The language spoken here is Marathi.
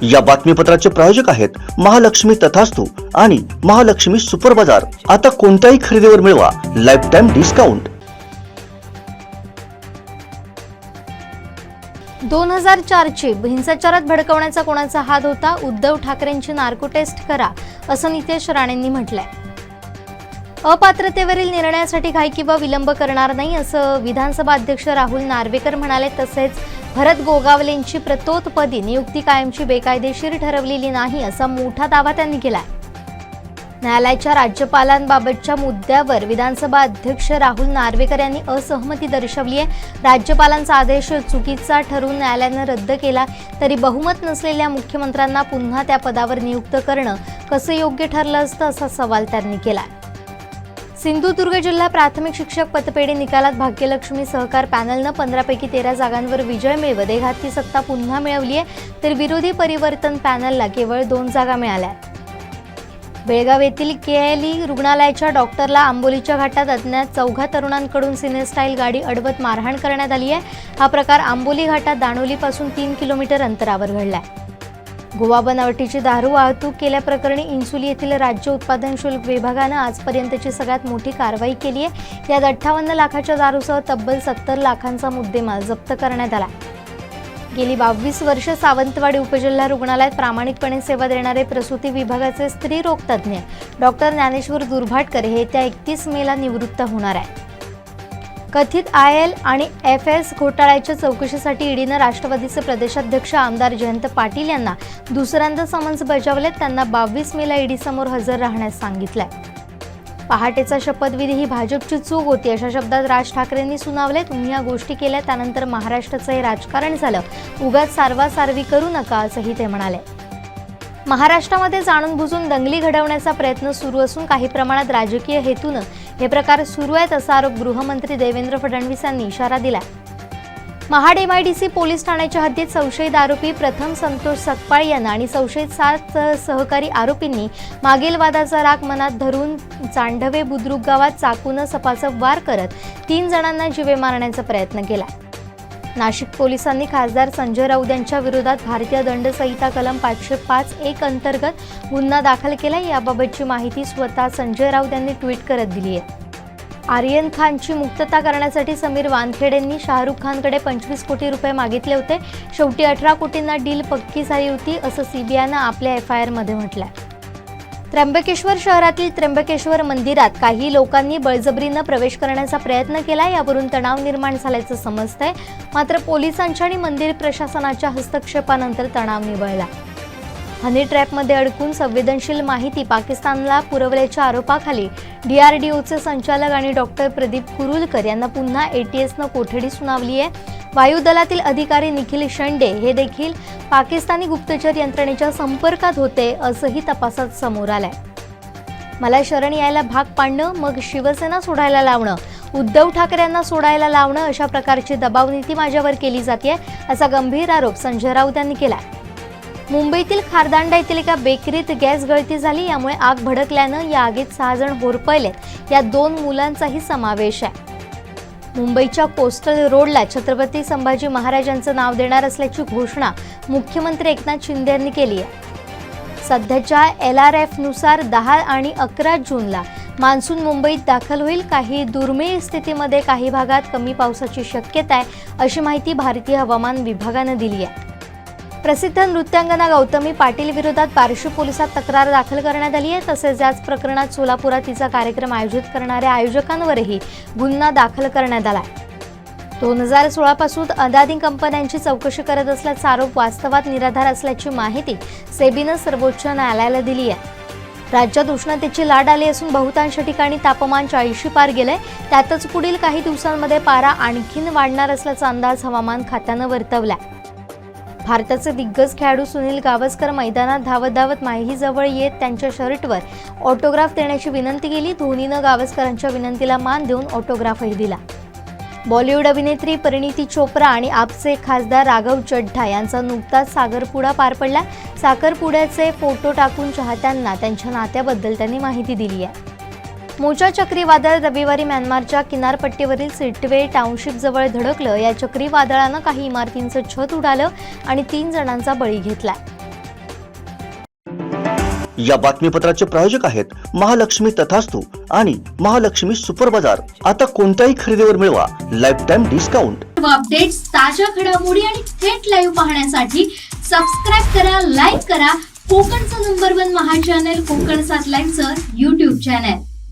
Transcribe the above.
या बातमीपत्राचे प्रायोजक आहेत महालक्ष्मी तथास्तु आणि महालक्ष्मी सुपर बाजार। आता कोणत्याही खरेदीवर मिळवा लाईफ टाइम डिस्काउंट। 2004 ची हिंसाचारात भडकवण्याचा कोणाचा हात होता? उद्धव ठाकरेंची नार्को टेस्ट करा, असं नितेश राणेंनी म्हटलंय। अपात्रतेवरील निर्णयासाठी घाई किंवा विलंब करणार नाही, असं विधानसभा अध्यक्ष राहुल नार्वेकर म्हणाले। तसेच भरत गोगावलेंची प्रतोदपदी नियुक्ती कायमची बेकायदेशीर ठरवलेली नाही, असा मोठा दावा त्यांनी केलाय। न्यायालयाच्या राज्यपालांबाबतच्या मुद्द्यावर विधानसभा अध्यक्ष राहुल नार्वेकर यांनी असहमती दर्शवली आहे। राज्यपालांचा आदेश चुकीचा ठरवून न्यायालयाने रद्द केला तरी बहुमत नसलेल्या मुख्यमंत्र्यांना पुन्हा त्या पदावर नियुक्त करणं कसं योग्य ठरलं असतं, असा सवाल त्यांनी केलाय। सिंधुदुर्ग जिल्हा प्राथमिक शिक्षक पतपेढी निकालात भाग्यलक्ष्मी सहकार पॅनलनं 15 पैकी 13 जागांवर विजय मिळवत एकहाती सत्ता पुन्हा मिळवली आहे, तर विरोधी परिवर्तन पॅनलला केवळ 2 जागा मिळाल्या। बेळगाव येथील केएलई रुग्णालयाच्या डॉक्टरला आंबोलीच्या घाटात अज्ञात 4 तरुणांकडून सिनेस्टाईल गाडी अडवत मारहाण करण्यात आली आहे। हा प्रकार आंबोली घाटात दाणोलीपासून 3 किलोमीटर अंतरावर घडलाय। गोवा बनावटीची दारू वाहतूक केल्याप्रकरणी इंसुली येथील राज्य उत्पादन शुल्क विभागानं आजपर्यंतची सगळ्यात मोठी कारवाई केली आहे। यात 58 लाखाच्या दारूसह तब्बल 70 लाखांचा मुद्देमाल जप्त करण्यात आला। गेली 22 वर्ष सावंतवाडी उपजिल्हा रुग्णालयात प्रामाणिकपणे सेवा देणारे प्रसूती विभागाचे स्त्रीरोग तज्ज्ञ डॉक्टर ज्ञानेश्वर दुर्भाटकर हे येत्या 31 मेला निवृत्त होणार आहे। कथित IL आणि FS घोटाळ्याच्या चौकशीसाठी ईडीनं राष्ट्रवादीचे प्रदेशाध्यक्ष आमदार जयंत पाटील यांना दुसऱ्यांदा समन्स बजावले। त्यांना 22 मेला ईडी समोर हजर राहण्यास सांगितलंय। पहाटेचा शपथविधी ही भाजपची चूक होती, अशा शब्दात राज ठाकरेंनी सुनावले। तुम्ही या गोष्टी केल्या त्यानंतर महाराष्ट्राचं हे राजकारण झालं, उगाच सारवासारवी करू नका, असंही ते म्हणाले। महाराष्ट्रामध्ये जाणून बुजून दंगली घडवण्याचा प्रयत्न सुरू असून काही प्रमाणात राजकीय हेतूनं हे प्रकार सुरू आहेत, असा आरोप गृहमंत्री देवेंद्र फडणवीस यांनी इशारा दिला। महाड MIDC पोलीस ठाण्याच्या हद्दीत संशयित आरोपी प्रथम संतोष सकपाळ यांना आणि संशयित 7 सहकारी आरोपींनी मागील वादाचा राग मनात धरून चांडवे बुद्रुक गावात चाकूनं सपासप वार करत 3 जणांना जीवे मारण्याचा प्रयत्न केला। नाशिक पोलिसांनी खासदार संजय राऊत यांच्या विरोधात भारतीय दंड संहिता कलम 505(1) अंतर्गत गुन्हा दाखल केला। याबाबतची माहिती स्वतः संजय राऊत यांनी ट्विट करत दिली आहे। आर्यन खानची मुक्तता करण्यासाठी समीर वानखेडेंनी शाहरुख खानकडे 25 कोटी रुपये मागितले होते। शेवटी 18 कोटींना डील पक्की झाली होती, असं CBIनं आपल्या FIR मध्ये म्हटलंय। त्र्यंबकेश्वर शहरातील त्र्यंबकेश्वर मंदिरात काही लोकांनी बळजबरीनं प्रवेश करण्याचा प्रयत्न केला, यावरून तणाव निर्माण झाल्याचं समजतंय। मात्र पोलिसांच्या आणि मंदिर प्रशासनाच्या हस्तक्षेपानंतर तणाव निवळला। हनी ट्रॅपमध्ये अडकून संवेदनशील माहिती पाकिस्तानला पुरवल्याच्या आरोपाखाली DRDOचे संचालक आणि डॉक्टर प्रदीप कुरुलकर यांना पुन्हा ATSनं कोठडी सुनावली आहे। वायुदलातील अधिकारी निखिल शेंडे हे देखील पाकिस्तानी गुप्तचर यंत्रणेच्या संपर्कात होते, असंही तपासात समोर आलंय। मला शरण यायला भाग पाडणं, मग शिवसेना सोडायला लावणं, उद्धव ठाकरे यांना सोडायला लावणं, अशा प्रकारची दबावनीती माझ्यावर केली जाते, असा गंभीर आरोप संजय राऊत यांनी केलाय। मुंबईतील खारदांडा येथील एका बेकरीत गॅस गळती झाली, यामुळे आग भडकल्यानं या आगीत 6 जण होरपळलेत। यात 2 मुलांचाही समावेश आहे। मुंबईच्या कोस्टल रोडला छत्रपती संभाजी महाराजांचं नाव देणार असल्याची घोषणा मुख्यमंत्री एकनाथ शिंदे यांनी केली आहे। सध्याच्या LRF नुसार 10 आणि 11 जूनला मान्सून मुंबईत दाखल होईल। काही दुर्मिळ स्थितीमध्ये काही भागात कमी पावसाची शक्यता आहे, अशी माहिती भारतीय हवामान विभागानं दिली आहे। प्रसिद्ध नृत्यांगना गौतमी पाटील विरोधात बार्शी पोलिसात तक्रार दाखल करण्यात आली आहे। तसेच याच प्रकरणात सोलापुरात तिचा कार्यक्रम आयोजित करणाऱ्या आयोजकांवरही गुन्हा दाखल करण्यात आला आहे। 2016 पासून अदानी कंपन्यांची चौकशी करत असल्याचा आरोप वास्तवात निराधार असल्याची माहिती सेबीनं सर्वोच्च न्यायालयाला दिली आहे। राज्यात उष्णतेची लाट आली असून बहुतांश ठिकाणी तापमान 40 पार गेलंय। त्यातच पुढील काही दिवसांमध्ये पारा आणखीन वाढणार असल्याचा अंदाज हवामान खात्यानं वर्तवला। भारताचे दिग्गज खेळाडू सुनील गावस्कर मैदानात धावत धावत माहीजवळ येत त्यांच्या शर्टवर ऑटोग्राफ देण्याची विनंती केली। धोनीनं गावस्करांच्या विनंतीला मान देऊन ऑटोग्राफही दिला। बॉलिवूड अभिनेत्री परिणीती चोप्रा आणि आपचे खासदार राघव चड्ढा यांचा नुकताच साखरपुडा पार पडला। साखरपुड्याचे फोटो टाकून चाहत्यांना त्यांच्या नात्याबद्दल त्यांनी माहिती दिली आहे। मोचा चक्रीवादळ रविवारी म्यानमारच्या किनारपट्टीवरील सिटवे टाउनशिप जवळ धडकलं। या चक्रीवादळानं काही इमारतींचं छत उडालं आणि 3 जणांचा बळी घेतला। या बातमीपत्राचे प्रायोजक आहेत महालक्ष्मी तथास्तू आणि महालक्ष्मी सुपर बाजार. आता कोणत्याही खरेदीवर मिळवा लाईफ टाइम डिस्काउंट. अपडेट्स, ताज्या घडामोडी आणि थेट लाईव्ह पाहण्यासाठी सबस्क्राईब करा, लाईक करा कोकणचं नंबर 1 महा चॅनल कोकण 7 लाईव्हचं YouTube चॅनल.